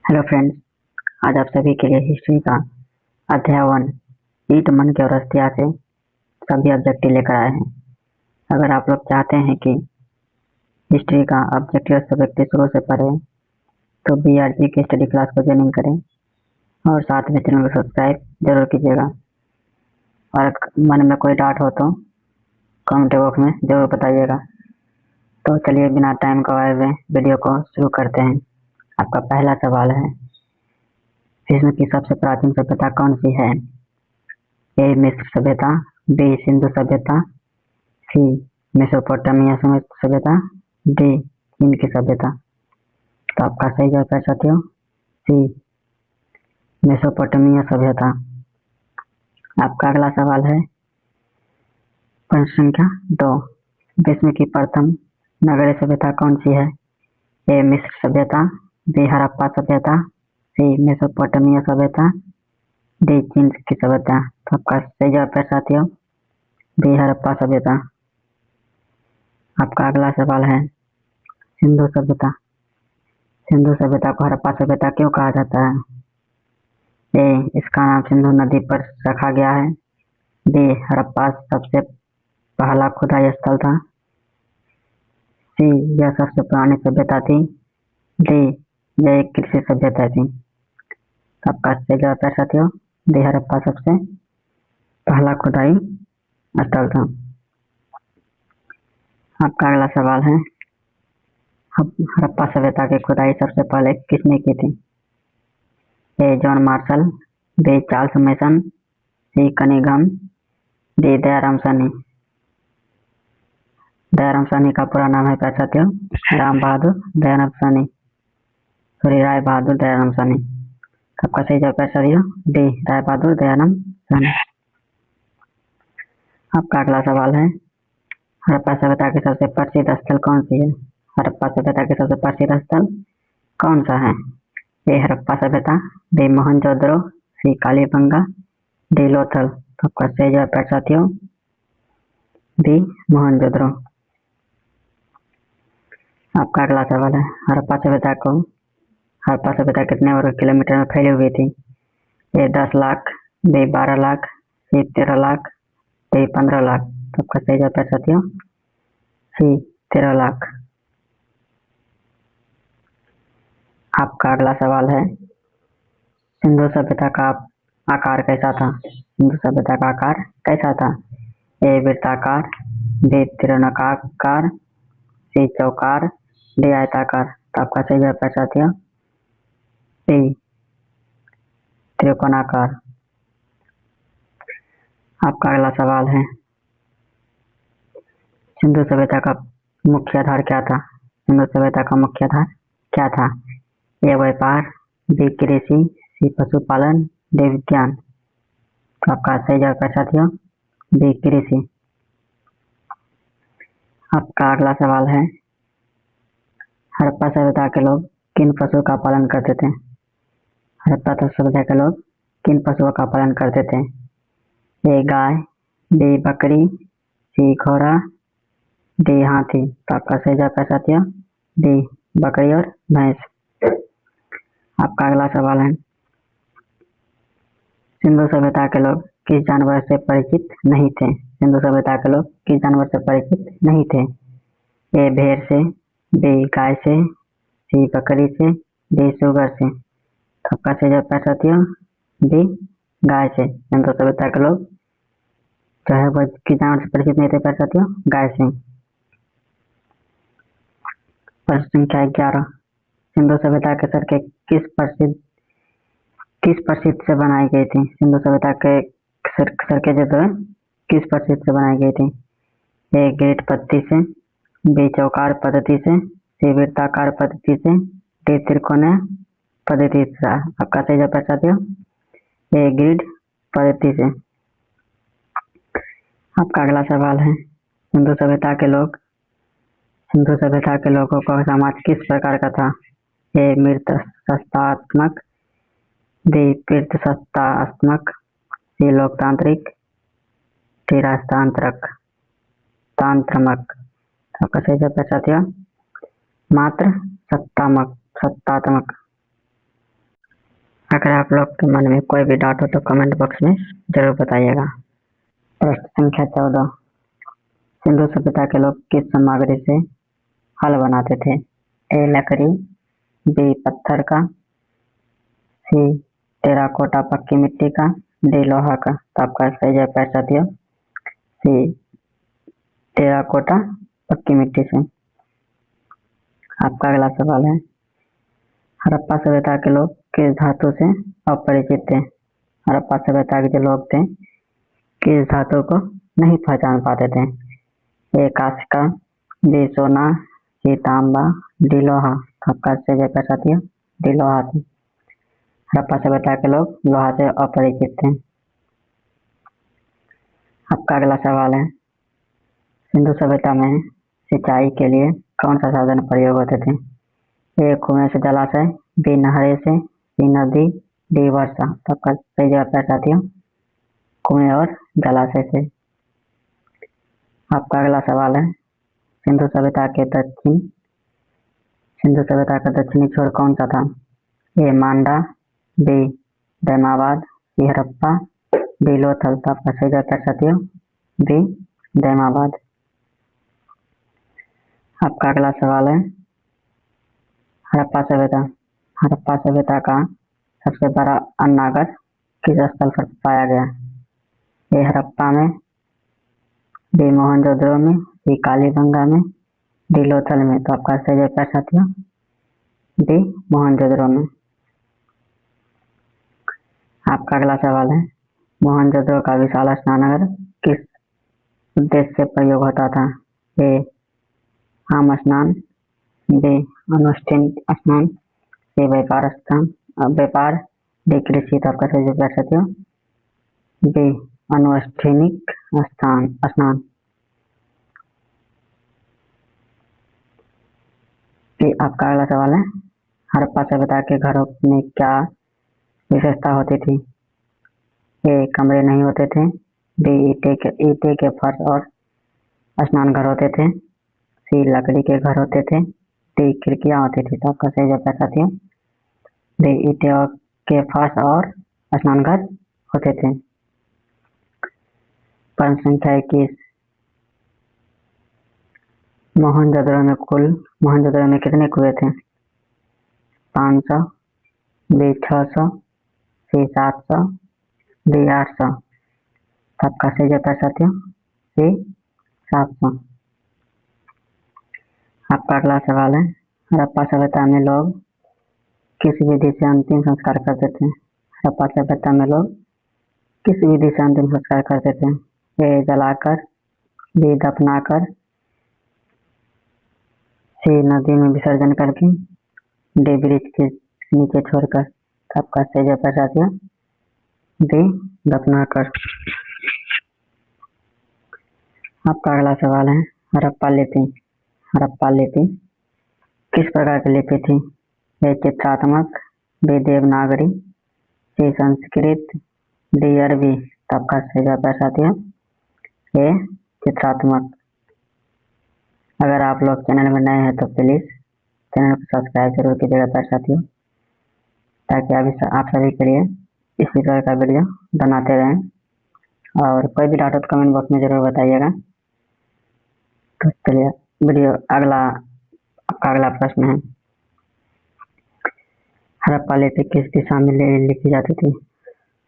Hello friends, आज आप सभी के लिए हिस्ट्री का अध्याय 1 ईट मन की और अस्थिया से सभी ऑब्जेक्टिव लेकर आए हैं। अगर आप लोग चाहते हैं कि हिस्ट्री का ऑब्जेक्टिव सब्जेक्टिव शुरू से पढ़ें तो BRG की स्टडी क्लास को ज्वाइन करें और साथ में चैनल को सब्सक्राइब जरूर कीजिएगा। और मन में कोई डाउट हो तो कमेंट बॉक्स में जरूर बताइएगा। तो चलिए बिना टाइम गवाए हुए वीडियो को शुरू करते हैं। आपका पहला सवाल है, विश्व की सबसे प्राचीन सभ्यता कौन सी है? ए मिस्र सभ्यता, बी सिंधु सभ्यता, सी मेसोपोटामिया सभ्यता, डी चीन की सभ्यता। तो आपका सही जवाब है साथियों सी मेसोपोटामिया सभ्यता। आपका अगला सवाल है, प्रश्न संख्या 2, विश्व की प्रथम नगरीय सभ्यता कौन सी है? ए मिस्र सभ्यता, बी हड़प्पा सभ्यता, सी मेसोपोटामिया सभ्यता, डी चीन की सभ्यता। तो आपका सही जवाब है साथियों डी हड़प्पा सभ्यता। आपका अगला सवाल है, सिंधु सभ्यता। सिंधु सभ्यता को हड़प्पा सभ्यता क्यों कहा जाता है? ए इसका नाम सिंधु नदी पर रखा गया है, बी हड़प्पा सबसे पहला खुदाई स्थल था, सी यह सबसे पुरानी सभ्यता थी, डी यह एक कृषि सभ्यता थी। आपका सही जवाब है साथियों डी हड़प्पा सबसे पहला खुदाई स्थल था। आपका अगला सवाल है, हड़प्पा सभ्यता की खुदाई सबसे पहले किसने की थी? A John Marshall, B Charles Masson, C Cunningham, D Dayaram Sahni. Dayaram Sahni का पूरा नाम है क्या साथियों? राम बहादुर दयाराम साहनी, सॉरी राय बहादुर दयाराम साहनी। आपका सही जवाब है साथियों डी राय बहादुर दयाराम साहनी। आपका अगला सवाल है, हड़प्पा सभ्यता की सबसे प्रसिद्ध स्थल कौन सी है? हड़प्पा सभ्यता की सबसे प्रसिद्ध स्थल कौन सा है? ए हड़प्पा सभ्यता, बी मोहनजोदड़ो, सी कालीबंगा, डी लोथल। तो आपका सही जवाब है साथियों बी मोहनजोदड़ो। आपका अगला सवाल है, हड़प्पा सभ्यता कितने वर्ग किलोमीटर में फैली हुई थी? ए 10 लाख, बी 12 लाख, सी 13 लाख, डी 15 लाख। तो आपका सही जवाब है साथियों सी 13 लाख। आपका अगला सवाल है, सिंधु सभ्यता का आकार कैसा था? सिंधु सभ्यता का आकार कैसा था? ए वृत्ताकार, बी त्रिकोणाकार, सी चौकार, डी आयताकार। तो आपका सही जवाब है साथियों सी त्रिकोणाकार। आपका अगला सवाल है, सिंधु सभ्यता का मुख्य आधार क्या था? सिंधु सभ्यता का मुख्य आधार क्या था? ए व्यापार, बी कृषि, सी पशुपालन, डी विज्ञान। तो आपका सही जवाब है साथियों बी कृषि। आपका अगला सवाल है, हड़प्पा सभ्यता के लोग किन पशुओं का पालन करते थे? हड़प्पा सभ्यता के लोग किन पशुओं का पालन करते थे? ए गाय, बी बकरी, सी घोड़ा, डी हाथी। तो आपका सही जवाब है साथियों डी बकरी और भैंस। आपका अगला सवाल है, सिंधु सभ्यता के लोग किस जानवर से परिचित नहीं थे? सिंधु सभ्यता के लोग किस जानवर से परिचित नहीं थे? ए भेड़ से, बी गाय से, सी बकरी से, डी सुगर से। तो आपका सही जवाब है साथियों डी गाय से। सिंधु सभ्यता के लोग जो है वो किस जानवर से परिचित नहीं थे साथियों? गाय से। प्रश्न संख्या 11, सिंधु सभ्यता के सड़कें किस प्रसिद्ध से बनाई गई थी? सिंधु सभ्यता के सड़कें जो है किस प्रसिद्ध से बनाई गई थी? ए ग्रिड पद्धति से, बी चौकार पद्धति से, सी वृत्ताकार पद्धति से, डी त्रिकोणीय पद्धति से। आपका सही जवाब है साथियों ए ग्रिड पद्धति से। आपका अगला सवाल है, सिंधु सभ्यता के लोगों का समाज किस प्रकार का था? ए मृत सत्तात्मक, बी पीड़ित सत्तात्मक, सी लोकतांत्रिक, डी राजतांत्रक तांत्रमक। आपका सही जवाब है साथियों मात्र सत्तात्मक। अगर आप लोग के मन में कोई भी डाउट हो तो कमेंट बॉक्स में जरूर बताइएगा। प्रश्न संख्या 14। सिंधु सभ्यता के लोग किस सामग्री से हल बनाते थे? ए लकड़ी, बी पत्थर का, सी टेराकोटा पक्की मिट्टी का, डी लोहा का। तो आपका सही जवाब है साथियों सी टेराकोटा पक्की मिट्टी से। आपका अगला सवाल है, हड़प्पा सभ्यता के लोग किस धातु से अपरिचित थे? हड़प्पा सभ्यता के जो लोग थे किस धातु को नहीं पहचान पाते थे? ए कांस्य का, बी सोना, सी तांबा, डी लोहा। आपका सही जवाब है साथियों डी लोहा से। हड़प्पा सभ्यता के लोग लोहा से अपरिचित थे। आपका अगला सवाल है, सिंधु सभ्यता में सिंचाई के लिए कौन सा साधन प्रयोग होते थे? ए कुएं से जलाशय, बी नहरे से, सी नदी, डी वर्षा। तो आपका सही जवाब है साथियों कुएं और जलाशय से। आपका अगला सवाल है, सिंधु सभ्यता का दक्षिणी छोर कौन सा था? ए मांडा, बी दैमाबाद, सी हड़प्पा, डी लोथल। तो आपका सही जवाब है साथियों बी दैमाबाद। आपका अगला सवाल है, हड़प्पा सभ्यता का सबसे बड़ा अन्नागार किस स्थल पर पाया गया? ए हड़प्पा में, बी मोहनजोदड़ो में, सी कालीबंगा में, डी लोथल में। तो आपका सही जवाब है साथियों डी मोहनजोदड़ो में। आपका अगला सवाल है, मोहनजोदड़ो का विशाल स्नानागार किस उद्देश्य से प्रयोग होता था? ए आम स्नान, बी अनुष्ठान स्नान, सी व्यापार, डी कृषि। तो आपका सही जवाब है साथियों बी अनुष्ठानिक स्नान। आपका अगला सवाल है, हड़प्पा सभ्यता के घरों में क्या विशेषता होती थी? ए कमरे नहीं होते थे, बी ईटे के फर्श और स्नान घर होते थे, सी लकड़ी के घर होते थे, डी खिड़कियां होती थी। तो आपका सही जवाब है साथियों डी ईटे के फर्श और स्नान घर होते थे। प्रश्न संख्या 21। मोहनजोदड़ो में कितने कुएं थे? 500, बी 600, सी 700, डी 800। आपका सही जवाब है साथियों सी 700। आपका अगला सवाल है, हड़प्पा सभ्यता में लोग किस विधि से अंतिम संस्कार करते थे? हड़प्पा सभ्यता में लोग किस विधि से अंतिम संस्कार करते थे? ए जलाकर, बी दफनाकर, सी नदी में विसर्जन करके, डी वृक्ष के नीचे छोड़कर। आपका सही जवाब है साथियों डी दफनाकर। आपका अगला सवाल है, हड़प्पा लिपि किस प्रकार की लिपि थी? ए चित्रात्मक, बी देवनागरी, सी संस्कृत, डी अरबी। तो आपका सही जवाब है साथियों ए चित्रात्मक। अगर आप लोग चैनल में नए हैं तो प्लीज चैनल को सब्सक्राइब जरूर कीजिएगा साथियों, ताकि अभी आप सभी के लिए इसी तरह का वीडियो बनाते रहें। और कोई भी डाउट हो तो कमेंट बॉक्स में जरूर बताइएगा। तो चलिए अगला प्रश्न है, हड़प्पा लिपि किस दिशा में लिखी जाती थी?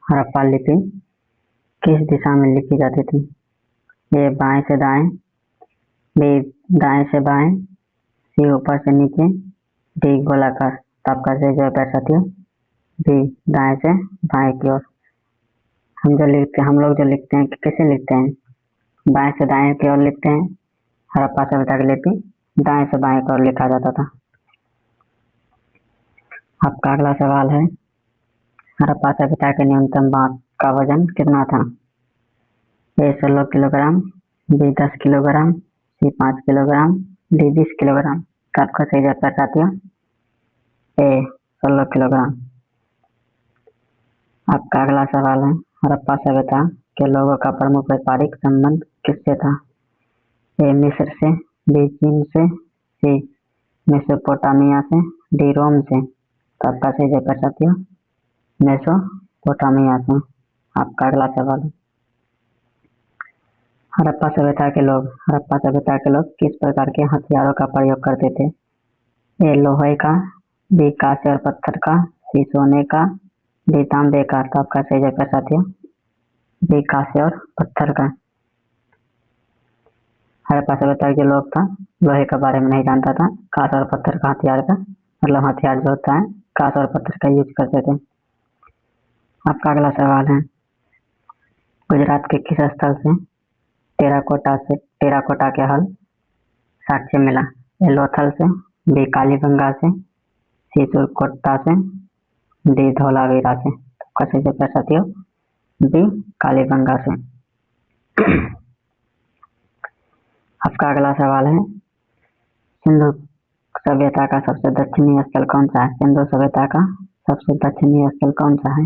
हड़प्पा लिपि किस दिशा में लिखी जाती थी? ए बाएं से दाएं, बी दाएं से बाएं, सी ऊपर से नीचे, डी गोलाकार। तो आपका सही जवाब है साथियों बी दाएं से बाएं की ओर। हम लोग जो लिखते हैं कैसे लिखते हैं? बाएं से दाएं की ओर लिखते हैं। हड़प्पा सभ्यता की लिपि दाएं से बाएं की ओर लिखा जाता था। आपका अगला सवाल है, हड़प्पा सभ्यता के न्यूनतम बांस का वजन कितना था? ए 16 किलोग्राम, बी 10 किलोग्राम, सी 5 किलोग्राम, डी 20 किलोग्राम। आपका सही जवाब है साथियों ए 16 किलोग्राम। आपका अगला सवाल है, हड़प्पा सभ्यता के लोगों का प्रमुख व्यापारिक संबंध किससे था? ए मिस्र से, बी चीन से, सी मेसोपोटामिया से, डी रोम से। तो आपका सही जवाब है साथियों मेसोपोटामिया से। आपका अगला सवाल है, हड़प्पा सभ्यता के लोग किस प्रकार के हथियारों का प्रयोग करते थे? ए लोहे का, बी कांसे और पत्थर का, सी सोने का, डी तांबे का। तो आपका सही जवाब है साथियों बी कांसे और पत्थर का। हड़प्पा सभ्यता के लोग था लोहे के बारे में नहीं जानता था, कांसे और पत्थर का हथियार का मतलब हथियार जो होता है कांसे और पत्थर का यूज करते थे। आपका अगला सवाल है, गुजरात के किस स्थल से टेराकोटा के हल साक्ष्य मिला? ए लोथल से, बी कालीबंगा से, सी सुरकोटा से, डी धौलावीरा से। कैसे जवाब है साथियों बी कालीबंगा से। आपका अगला सवाल है, सिंधु सभ्यता का सबसे दक्षिणी स्थल कौन सा है? सिंधु सभ्यता का सबसे दक्षिणी स्थल कौन सा है?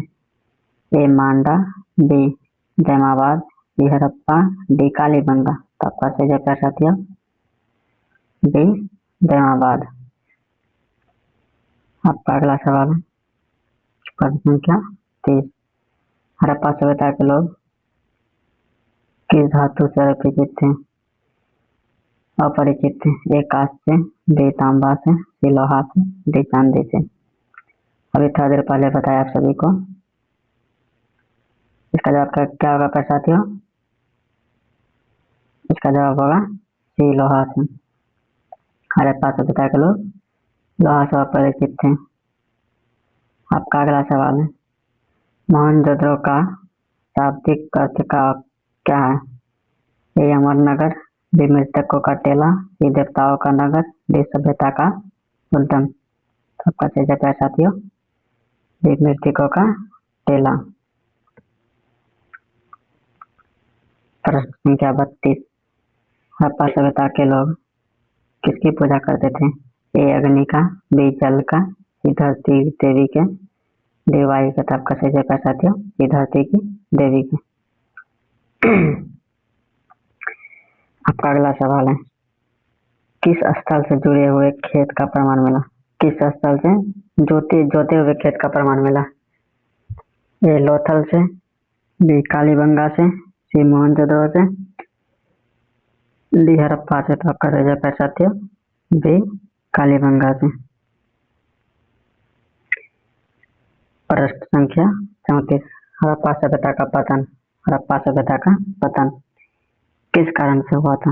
ए मांडा, बी जैमाबाद, सी हड़प्पा, डी कालीबंगा। तो आपका सही जवाब है साथियों बी जैमाबाद। आपका अगला सवाल है, प्रश्न संख्या 30, हड़प्पा सभ्यता के लोग किस धातु से अपरिचित थे? ए कांस्य से, बी तांबा से, सी लोहा से, डी चांदी से। अभी थोड़ी देर पहले बताया आप सभी को। इसका जवाब क्या होगा साथियों? इसका जवाब होगा सी लोहा से। हड़प्पा सभ्यता के लोग लोहा से अपरिचित थे। आपका अगला सवाल है, मोहनजोदड़ो का शाब्दिक अर्थ का क्या है? ए अमरनगर, बी मृतकों का टेला, सी देवताओं का नगर, डी सभ्यता का उद्यम। आपका सही जवाब है साथियों बी मृतकों का टेला। प्रश्न संख्या 32, हड़प्पा सभ्यता के लोग किसकी पूजा करते थे? ए अग्नि का, बी जल का, सी धरती देवी के, डी वायु का। आपका सही जवाब है साथियों सी धरती की देवी की। आपका अगला सवाल है, किस स्थल से जुड़े हुए खेत का प्रमाण मिला? किस स्थल से जोते हुए खेत का प्रमाण मिला? ए लोथल से, बी कालीबंगा से, सी मोहनजोदड़ो से, डी हड़प्पा से। तो आपका सही जवाब है साथियों बी कालीबंगा से। प्रश्न संख्या 34, हड़प्पा सभ्यता का पतन किस कारण से हुआ था?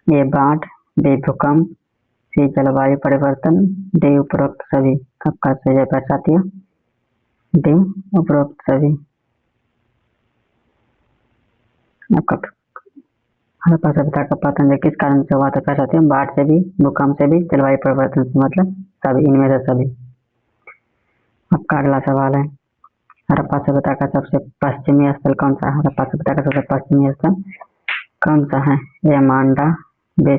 ये बाढ़, बी भूकंप, सी जलवायु परिवर्तन, डी उपरोक्त सभी। आपका सही जवाब है साथियों डी उपरोक्त सभी। आपका हड़प्पा सभ्यता का पतन किस कारण से हुआ था साथियों? बाढ़ से भी, भूकंप से भी, जलवायु परिवर्तन से, मतलब सभी, इनमें से सभी। आपका अगला सवाल है, हड़प्पा सभ्यता का सबसे पश्चिमी स्थल कौन सा है? हड़प्पा सभ्यता का सबसे पश्चिमी स्थल कौन सा है? ए मांडा, बी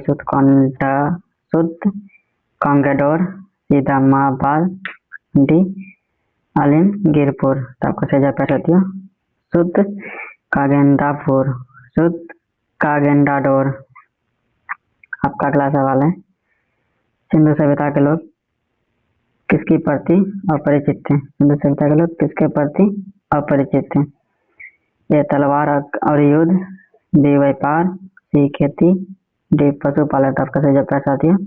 कांगेडोर, सी दामाबाद, डी आलिमगीरपुर। तो आपका सही जवाब है साथियों शुद्ध कागेंडापुर, शुद्ध कागेंडाडोर। आपका अगला सवाल है, सिंधु सभ्यता के लोग किसके प्रति अपरिचित थे? सिंधु सभ्यता के लोग किसके प्रति अपरिचित थे? ए तलवार और युद्ध, बी व्यापार, सी खेती, डी पशुपालन। आपका सही जवाब है साथियों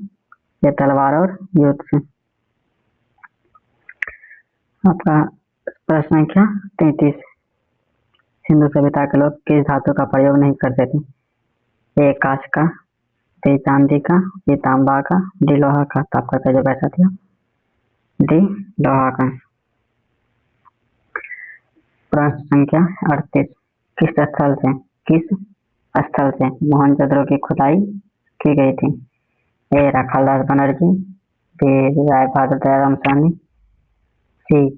ये तलवार और युद्ध से। आपका प्रश्न संख्या 33, सिंधु सभ्यता के लोग किस धातु का प्रयोग नहीं करते थे? ए कांच का, बी चांदी का, सी तांबा का, डी लोहा का। तो आपका सही जवाब है साथियों डी लोहा का। प्रश्न संख्या 38, किस स्थल से मोहनजोदड़ो की खुदाई की गई थी? ए राखालदास बनर्जी, बी राय बहादुर दयाराम साहनी, सी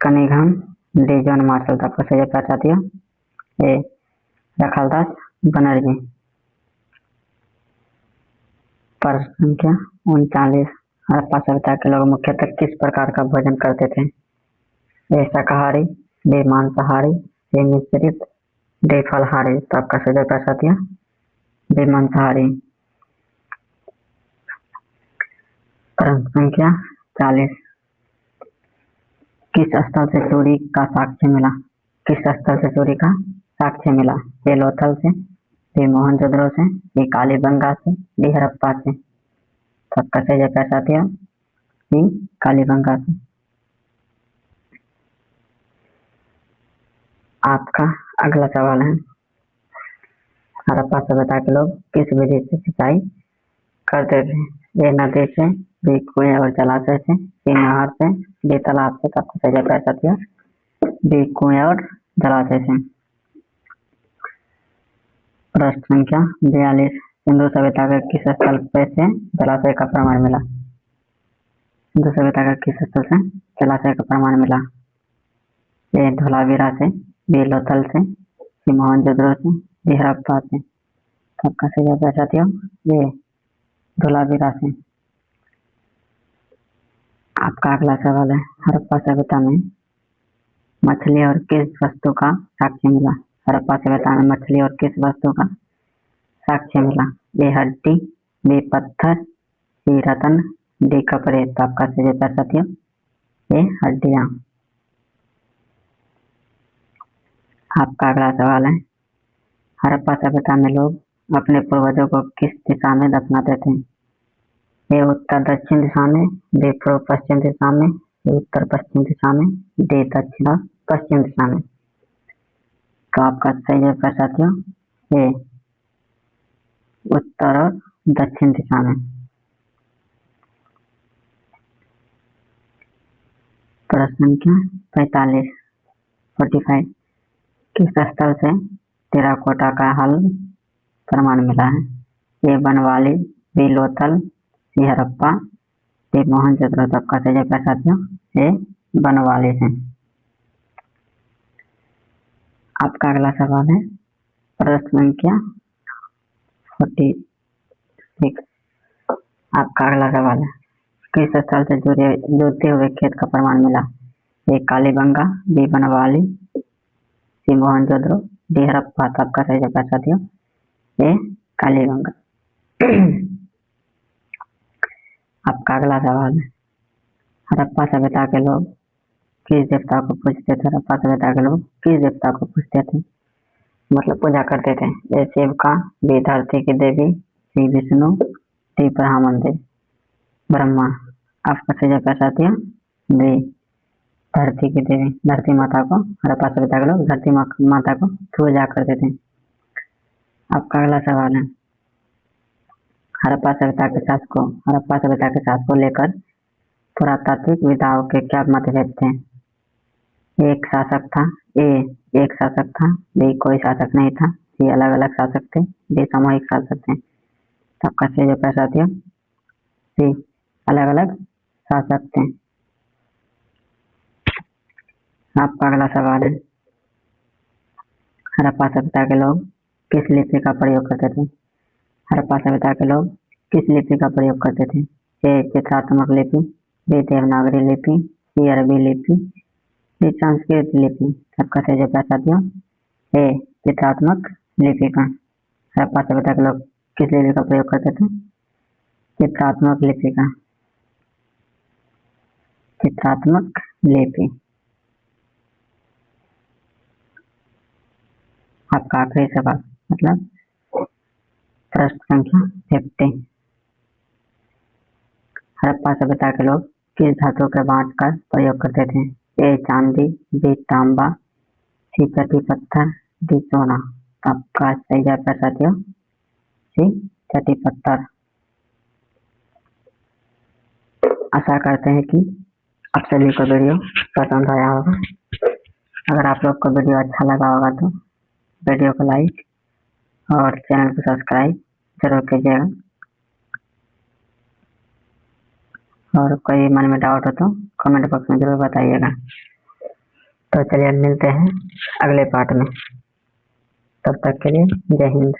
कनिंघम, डी जॉन मार्शल। आपका सही जवाब है साथियों ए राखालदास बनर्जी। प्रश्न संख्या 39, हड़प्पा सभ्यता के लोग मुख्यतः किस प्रकार का भोजन करते थे? ए शाकाहारी, बी मांसाहारी, सी मिश्रित, डी फलहारी। तो आपका सही जवाब है साथियों बी मांसाहारी। प्रश्न संख्या 40, किस स्थल से चोरी का साक्ष्य मिला? किस स्थल से चोरी का साक्ष्य मिला? ए लोथल से, बी मोहनजोदड़ो से, बी कालीबंगा से, डी हड़प्पा से। सबका सही जवाब है साथियों बी कालीबंगा से। आपका अगला सवाल है, हड़प्पा सभ्यता के लोग किस विधि से सिंचाई करते थे? ए नदी से, बी कुएं और जलाशय से, सी नहर से, डी तालाब से। सबका सही जवाब है साथियों बी कुएं और जलाशय से। प्रश्न संख्या 42, सिंधु सभ्यता के किस स्थल पे से जलाशय का प्रमाण मिला? सिंधु सभ्यता का किस स्थल से जलाशय का प्रमाण मिला? ए धोलावीरा से, बी लोथल से, सी मोहनजोदड़ो से, डी हड़प्पा से। सबका सही जवाब है साथियों ये धोलावीरा से। आपका अगला सवाल है, हड़प्पा सभ्यता में मछली और किस वस्तु का साक्ष्य मिला? हड़प्पा सभ्यता में मछली और किस वस्तु का साक्ष्य मिला? ए हड्डी, बी पत्थर, सी रत्न, डी कपड़े। तो आपका सही जवाब है साथियों ये हड्डियां। आपका अगला सवाल है, हड़प्पा सभ्यता में लोग अपने पूर्वजों को किस दिशा में दफनाते थे? ए उत्तर दक्षिण दिशा में, बी पूर्व पश्चिम दिशा में, सी उत्तर पश्चिम दिशा में, डी दक्षिण और पश्चिम दिशा में। तो आपका सही जवाब है साथियों ये उत्तर और दक्षिण दिशा में। प्रश्न संख्या 45, 45, किस स्थल से टेराकोटा का हल प्रमाण मिला है? ए बनवाली, बी लोथल, सी हड़प्पा, डी मोहनजोदड़ो। सबका सही जवाब है साथियों ए बनवाली से। आपका अगला सवाल है, प्रश्न संख्या 46, आपका अगला सवाल है, किस स्थल से जुड़ते हुए खेत का प्रमाण मिला? ए कालीबंगा, बी बनवाली, सी मोहनजोदड़ो, डी हड़प्पा। तो आपका सही जवाब है साथियों ए कालीबंगा। आपका अगला सवाल है, हड़प्पा सभ्यता के लोग किस देवता को पूजते थे? हड़प्पा सभ्यता के लोग किस देवता को पूजते थे, मतलब पूजा करते थे? ए शिव का, बी धरती की देवी, सी विष्णु, डी ब्रह्मा। आपका सही जवाब है साथियों बी धरती की देवी, धरती माता को हड़प्पा सभ्यता के लोग धरती माता को पूजा करते थे। आपका अगला सवाल है, हड़प्पा सभ्यता के शासकों लेकर पुरातात्विक विधाओं के क्या मतभेद थे? एक शासक था, ए एक शासक था, बी कोई शासक नहीं था, सी अलग अलग शासक थे, डी सामूहिक शासक थे। सबका सही जवाब है साथियों सी अलग अलग शासक थे। आपका अगला सवाल है, हड़प्पा सभ्यता के लोग किस लिपि का प्रयोग करते थे? हड़प्पा सभ्यता के लोग किस लिपि का प्रयोग करते थे? ए चित्रात्मक लिपि, बी देवनागरी लिपि, सी अरबी लिपि, डी संस्कृत लिपि। सबका सही जवाब है साथियों ए चित्रात्मक लिपि का। हड़प्पा सभ्यता के लोग किस लिपि का प्रयोग करते थे? चित्रात्मक लिपि का, चित्रात्मक लिपि। आपका आखिरी सवाल, मतलब प्रश्न संख्या 50, हड़प्पा सभ्यता के लोग किस धातु के बांट कर प्रयोग करते थे? ए चांदी, बी तांबा, सी चटी पत्थर, डी सोना। आपका सही जवाब है साथियों सी चटी पत्थर। आशा करते हैं कि आप सभी को वीडियो पसंद आया होगा। अगर आप लोग को वीडियो अच्छा लगा होगा तो वीडियो को लाइक और चैनल को सब्सक्राइब जरूर कीजिएगा, और कोई मन में डाउट हो तो कमेंट बॉक्स में जरूर बताइएगा। तो चलिए मिलते हैं अगले पार्ट में, तब तक के लिए जय हिंद।